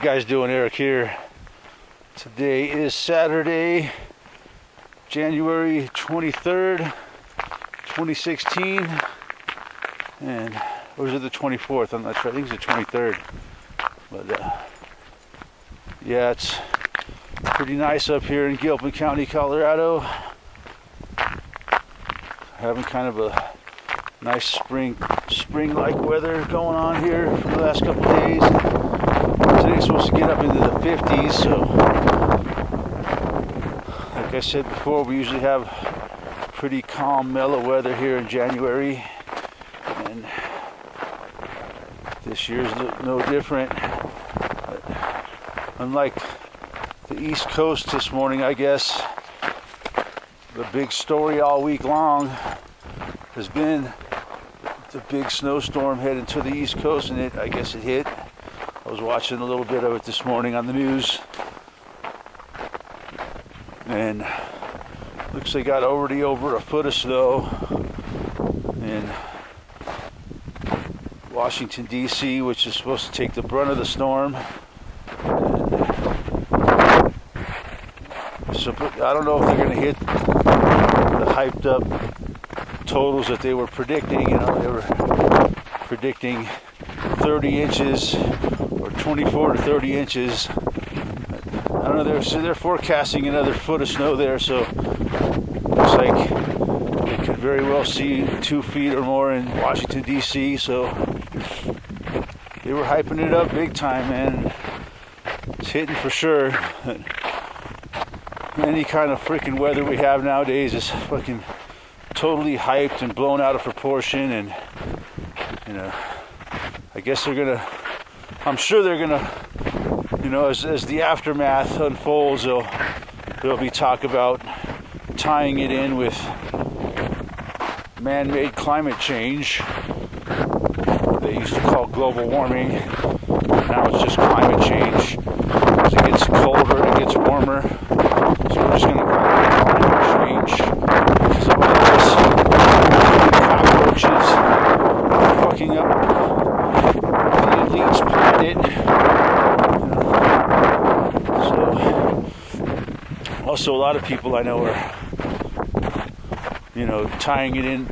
you guys doing? Eric here. Today is Saturday, January 23rd, 2016. And, or is it the 24th? I'm not sure. I think it's the 23rd. But, yeah, it's pretty nice up here in Gilpin County, Colorado. Having kind of a nice spring-like weather going on here for the last couple of days. Today's supposed to get up into the 50s, so like I said before, we usually have pretty calm, mellow weather here in January, and this year's no different. But unlike the East Coast this morning, I guess, the big story all week long has been the big snowstorm heading to the East Coast, and I guess it hit. I was watching a little bit of it this morning on the news, and looks like got already over a foot of snow in Washington, D.C., which is supposed to take the brunt of the storm. So I don't know if they're going to hit the hyped up totals that they were predicting. You know, they were predicting 30 inches or 24 to 30 inches. I don't know, they're forecasting another foot of snow there, so looks like they could very well see 2 feet or more in Washington, D.C., so they were hyping it up big time, man. It's hitting for sure. Any kind of freaking weather we have nowadays is fucking totally hyped and blown out of proportion, and you know, I guess I'm sure they're gonna, you know, as the aftermath unfolds, there'll be talk about tying it in with man-made climate change. They used to call global warming. Now it's just climate change. As it gets colder, it gets warmer. So we're just gonna call it climate change. Some of those cockroaches are fucking up the elite's planet. So, also a lot of people I know are, you know, tying it in,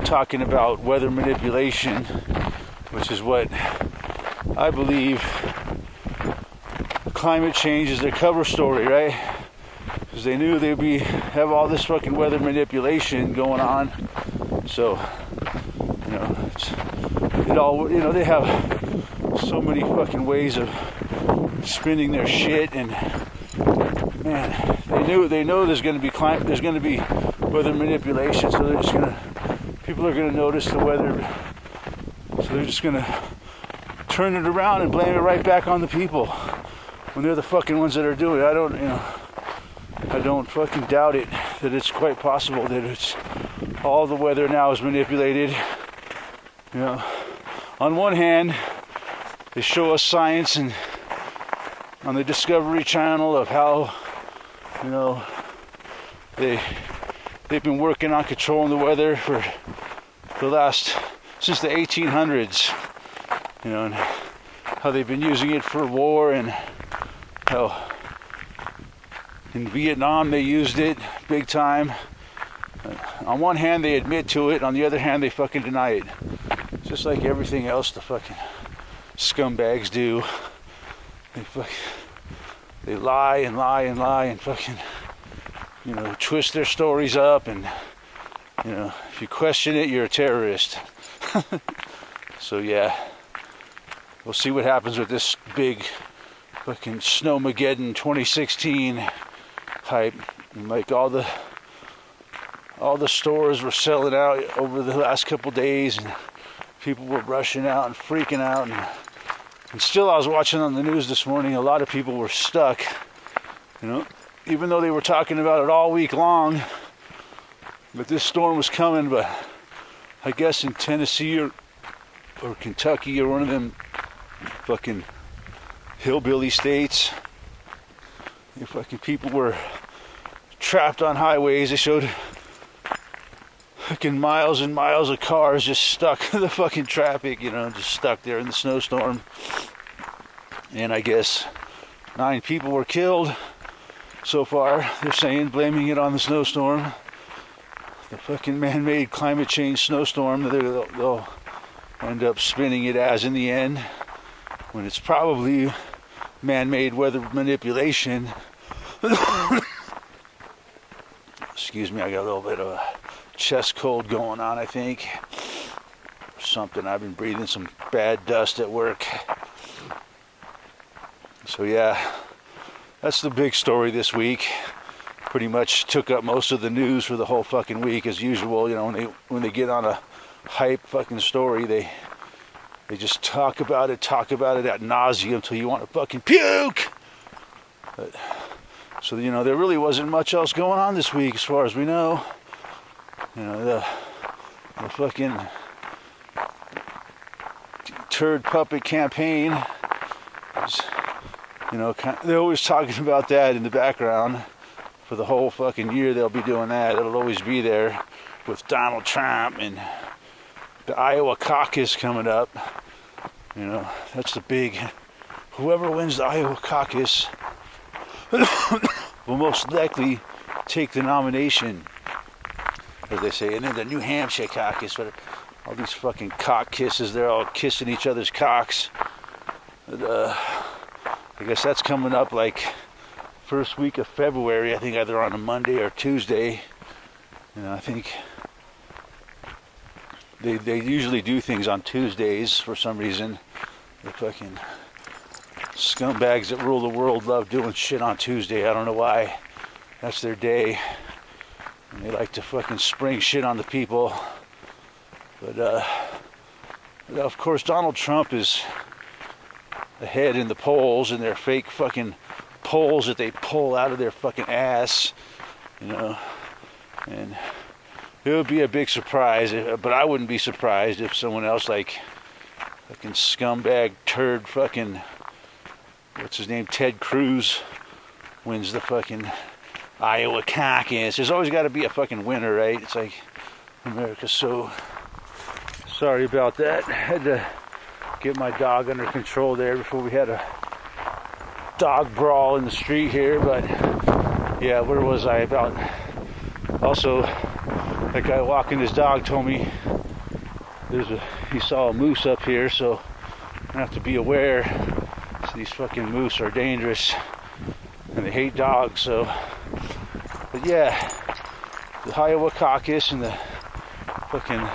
talking about weather manipulation, which is what I believe climate change is their cover story, right? Because they knew they'd have all this fucking weather manipulation going on. So, you know, they have so many fucking ways of spinning their shit, and man, they know there's going to be weather manipulation, so people are going to notice the weather, so they're just going to turn it around and blame it right back on the people when they're the fucking ones that are doing it. I don't fucking doubt it, that it's quite possible that it's all the weather now is manipulated. You know, on one hand, they show us science and on the Discovery Channel of how, you know, they've been working on controlling the weather since the 1800s, you know, and how they've been using it for war, and how in Vietnam they used it big time. On one hand they admit to it, on the other hand they fucking deny it. Just like everything else the fucking scumbags do. They lie and lie and lie and fucking, you know, twist their stories up, and, you know, if you question it, you're a terrorist. So yeah, we'll see what happens with this big fucking Snowmageddin 2016 hype. And like all the stores were selling out over the last couple days, and people were rushing out and freaking out, and still I was watching on the news this morning, a lot of people were stuck, you know, even though they were talking about it all week long, but this storm was coming. But I guess in Tennessee or Kentucky or one of them fucking hillbilly states, the fucking people were trapped on highways. They showed fucking miles and miles of cars just stuck in the fucking traffic, you know, just stuck there in the snowstorm. And I guess 9 people were killed so far, they're saying, blaming it on the snowstorm. The fucking man-made climate change snowstorm. They'll end up spinning it as in the end, when it's probably man-made weather manipulation. Excuse me, I got a little bit of a chest cold going on, I think. Something. I've been breathing some bad dust at work. So yeah, that's the big story this week. Pretty much took up most of the news for the whole fucking week, as usual. You know, when they get on a hype fucking story, they just talk about it ad nauseum until you want to fucking puke. But, so you know, there really wasn't much else going on this week, as far as we know. You know, the fucking turd puppet campaign is, you know, they're always talking about that in the background. For the whole fucking year they'll be doing that. It'll always be there with Donald Trump and the Iowa caucus coming up. You know, that's the big, whoever wins the Iowa caucus will most likely take the nomination, as they say. And then the New Hampshire caucus, but all these fucking cock kisses, they're all kissing each other's cocks. And, I guess that's coming up like first week of February, I think, either on a Monday or Tuesday. You know, I think they usually do things on Tuesdays for some reason. The fucking scumbags that rule the world love doing shit on Tuesday. I don't know why. That's their day. And they like to fucking spring shit on the people. But of course, Donald Trump is ahead in the polls, and their fake fucking polls that they pull out of their fucking ass, you know. And it would be a big surprise, but I wouldn't be surprised if someone else, like fucking scumbag turd fucking, what's his name, Ted Cruz, wins the fucking Iowa caucus. There's always got to be a fucking winner, right? It's like America's so... Sorry about that. I had to get my dog under control there before we had a dog brawl in the street here. But yeah, where was I? About... Also, that guy walking his dog told me he saw a moose up here, so I have to be aware. So these fucking moose are dangerous and they hate dogs. So, but yeah, the Iowa caucus and the fucking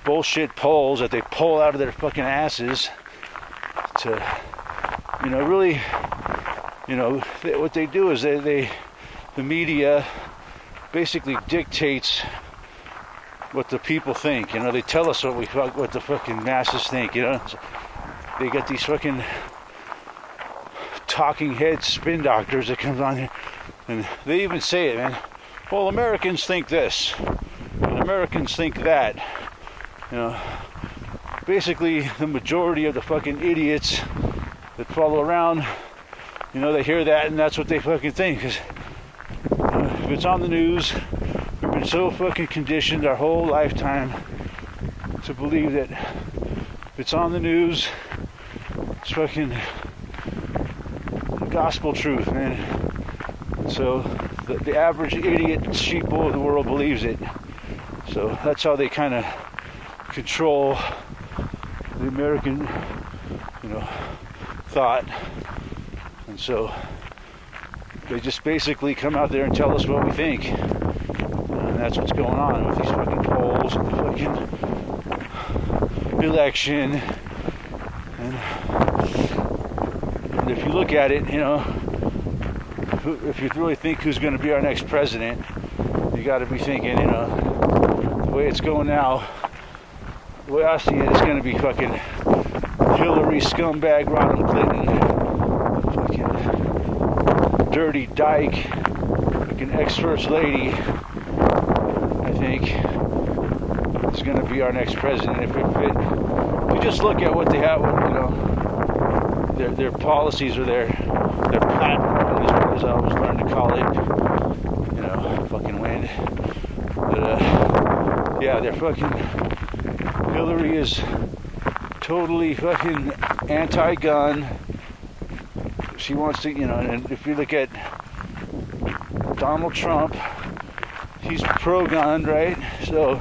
bullshit polls that they pull out of their fucking asses to, you know, really, you know, what they do is the media basically dictates what the people think. You know, they tell us what the fucking masses think. You know, they get these fucking talking head spin doctors that comes on here, and they even say it, man. Well, Americans think this, and Americans think that. You know, basically the majority of the fucking idiots that follow around, you know, they hear that and that's what they fucking think. Because if it's on the news, we've been so fucking conditioned our whole lifetime to believe that if it's on the news, it's fucking gospel truth, man. So the average idiot sheeple of the world believes it. So that's how they kind of control the American, you know, thought. And so they just basically come out there and tell us what we think. And that's what's going on with these fucking polls and the fucking election. And if you look at it, you know, if you really think who's going to be our next president, you got to be thinking, you know, the way it's going now, the way I see it, it's going to be fucking Hillary scumbag Ronald Clinton, fucking dirty dyke, fucking ex-first lady, I think, is going to be our next president. If you just look at what they have, you know, their policies or their platform, as I always learned to call it, you know, fucking wind. But yeah, they're fucking, Hillary is totally fucking anti-gun, She wants to, and if you look at Donald Trump, he's pro-gun, right? So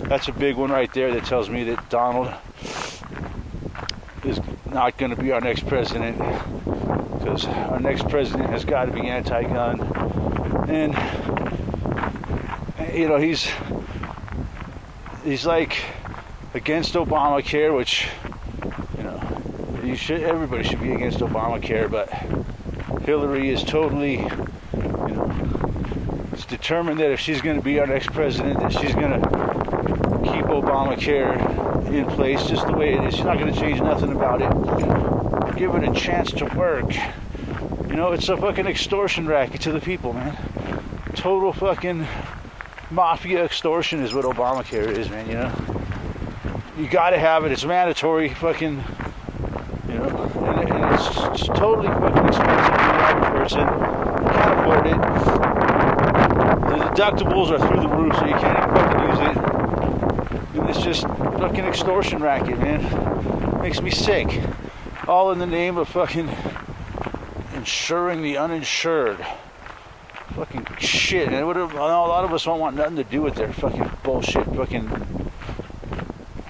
that's a big one right there that tells me that Donald is not going to be our next president, because our next president has got to be anti-gun. And he's like against Obamacare, which everybody should be against Obamacare, but Hillary is totally it's determined that if she's going to be our next president, that she's going to keep Obamacare in place just the way it is. She's not going to change nothing about it. Give it a chance to work. It's a fucking extortion racket to the people, man. Total fucking mafia extortion is what Obamacare is, man. You got to have it. It's mandatory. Fucking, and it's totally fucking expensive for the average person. You can't afford it. The deductibles are through the roof, so you can't even fucking use it. And it's just fucking extortion racket, man. Makes me sick. All in the name of fucking insuring the uninsured. Fucking shit. And a lot of us don't want nothing to do with their fucking bullshit, fucking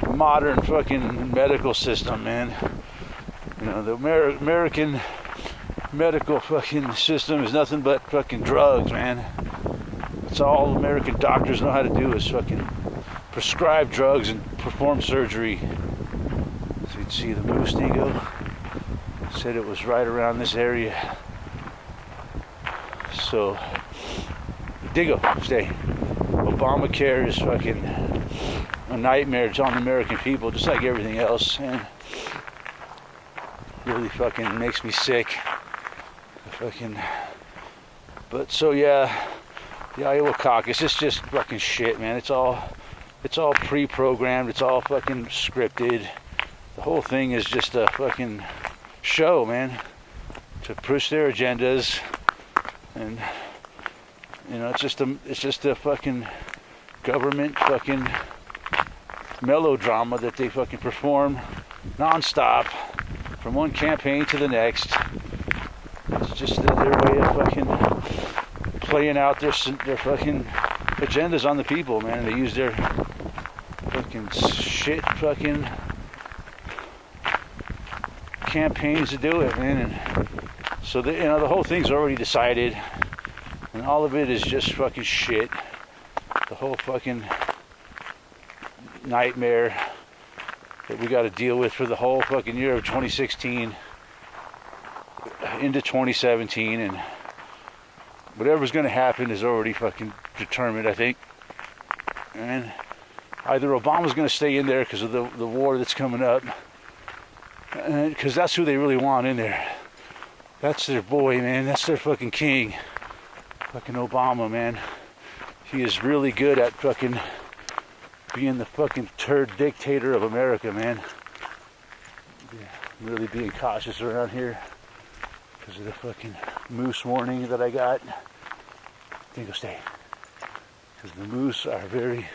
modern fucking medical system, man. The American medical fucking system is nothing but fucking drugs, man. That's all American doctors know how to do is fucking prescribe drugs and perform surgery. So you'd see the moose Digo. Said it was right around this area. So, Digo, stay. Obamacare is fucking a nightmare. It's on the American people, just like everything else, and really fucking makes me sick. But so yeah, the Iowa caucus, it's just fucking shit, man. It's all pre-programmed. It's all fucking scripted. The whole thing is just a fucking show, man, to push their agendas. And it's just a fucking government fucking melodrama that they fucking perform non-stop from one campaign to the next. It's just their way of fucking playing out their fucking agendas on the people, man. They use their fucking shit fucking campaigns to do it, man. And so the whole thing's already decided, and all of it is just fucking shit. The whole fucking nightmare that we got to deal with for the whole fucking year of 2016 into 2017, and whatever's going to happen is already fucking determined, I think. And either Obama's going to stay in there because of the war that's coming up, because that's who they really want in there. That's their boy, man. That's their fucking king. Fucking Obama, man. He is really good at fucking being the fucking turd dictator of America, man. Yeah, I'm really being cautious around here because of the fucking moose warning that I got. I think I'll stay. Because the moose are very,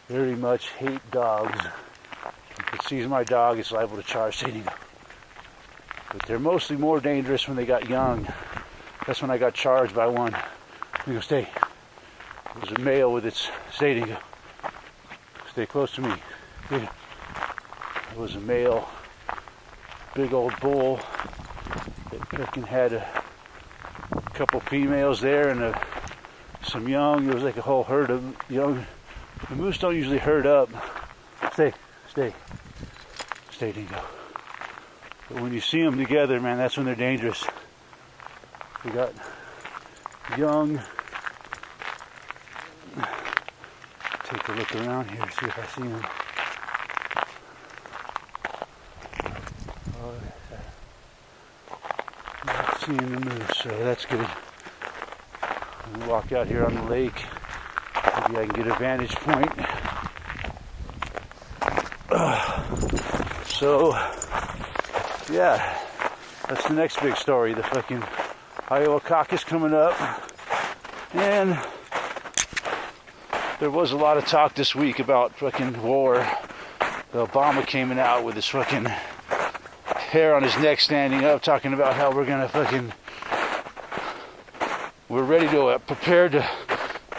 very much hate dogs. If it sees my dog, it's liable to charge stating. But they're mostly more dangerous when they got young. That's when I got charged by one. I'm gonna stay. It was a male with its stating. Stay close to me. It was a male, big old bull that fucking had a couple females there and some young. There was like a whole herd of young. The moose don't usually herd up. Stay, Dingo. But when you see them together, man, that's when they're dangerous. We got young. Take a look around here, see if I see them. Not seeing the moose, so that's good. We walk out here on the lake. Maybe I can get a vantage point. So, yeah, that's the next big story. The fucking Iowa caucus coming up. And there was a lot of talk this week about fucking war. Obama came out with his fucking hair on his neck standing up, talking about how we're ready to prepare to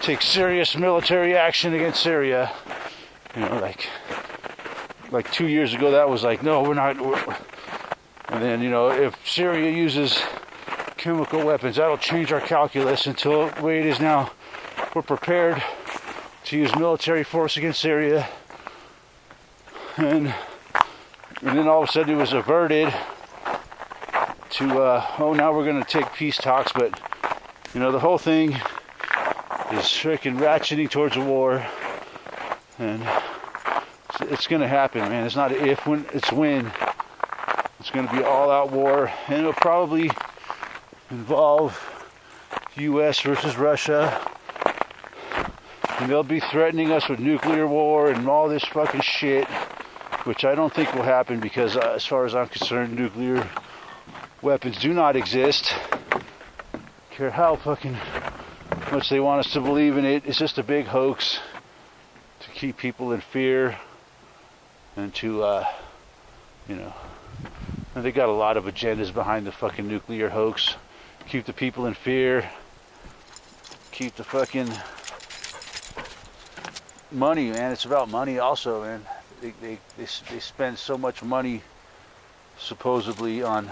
take serious military action against Syria. You know, like 2 years ago, that was like, no, we're not. And then, you know, if Syria uses chemical weapons, that'll change our calculus until the way it is now. We're prepared to use military force against Syria. And then all of a sudden it was averted to, now we're going to take peace talks. But, you know, the whole thing is freaking ratcheting towards a war. And it's going to happen, man. It's not if, when, it's when. It's going to be all-out war, and it'll probably involve U.S. versus Russia, and they'll be threatening us with nuclear war and all this fucking shit, which I don't think will happen because, as far as I'm concerned, nuclear weapons do not exist. Care how fucking much they want us to believe in it, it's just a big hoax to keep people in fear and to, you know. And they got a lot of agendas behind the fucking nuclear hoax. Keep the people in fear. Keep the fucking money, man. It's about money also, man. They spend so much money supposedly on,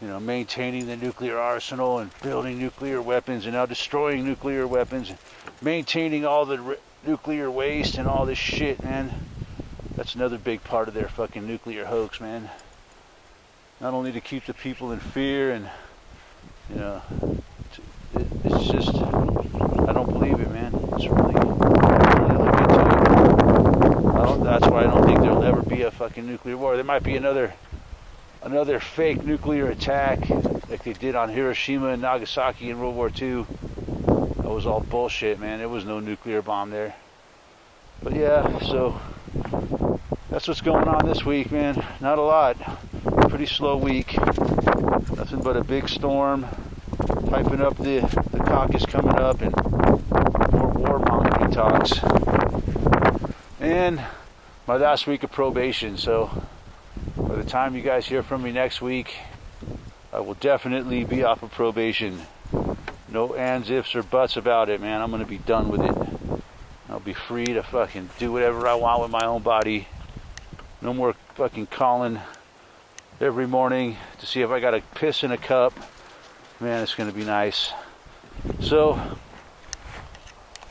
you know, maintaining the nuclear arsenal and building nuclear weapons and now destroying nuclear weapons, and maintaining all the nuclear waste and all this shit, man. That's another big part of their fucking nuclear hoax, man. Not only to keep the people in fear and, you know, it's just, I don't believe it, man. It's really look into it. That's why I don't think there'll ever be a fucking nuclear war. There might be another fake nuclear attack like they did on Hiroshima and Nagasaki in World War II. That was all bullshit, man. There was no nuclear bomb there. But yeah, so that's what's going on this week, man. Not a lot. Pretty slow week. Nothing but a big storm. Piping up the caucus coming up and more warmongering talks. And my last week of probation. So by the time you guys hear from me next week, I will definitely be off of probation. No ands, ifs, or buts about it, man. I'm going to be done with it. I'll be free to fucking do whatever I want with my own body. No more fucking calling every morning to see if I got a piss in a cup. Man, it's going to be nice. So,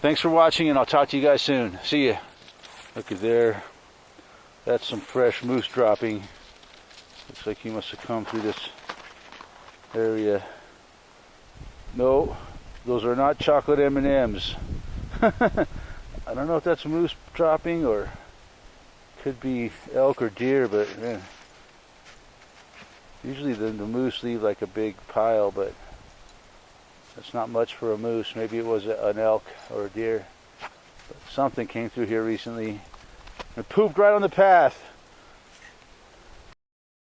thanks for watching, and I'll talk to you guys soon. See ya. Look at there. That's some fresh moose dropping. Looks like he must have come through this area. No, those are not chocolate M&Ms. I don't know if that's moose dropping or could be elk or deer, but man. Usually the moose leave like a big pile, but that's not much for a moose. Maybe it was an elk or a deer. But something came through here recently and pooped right on the path.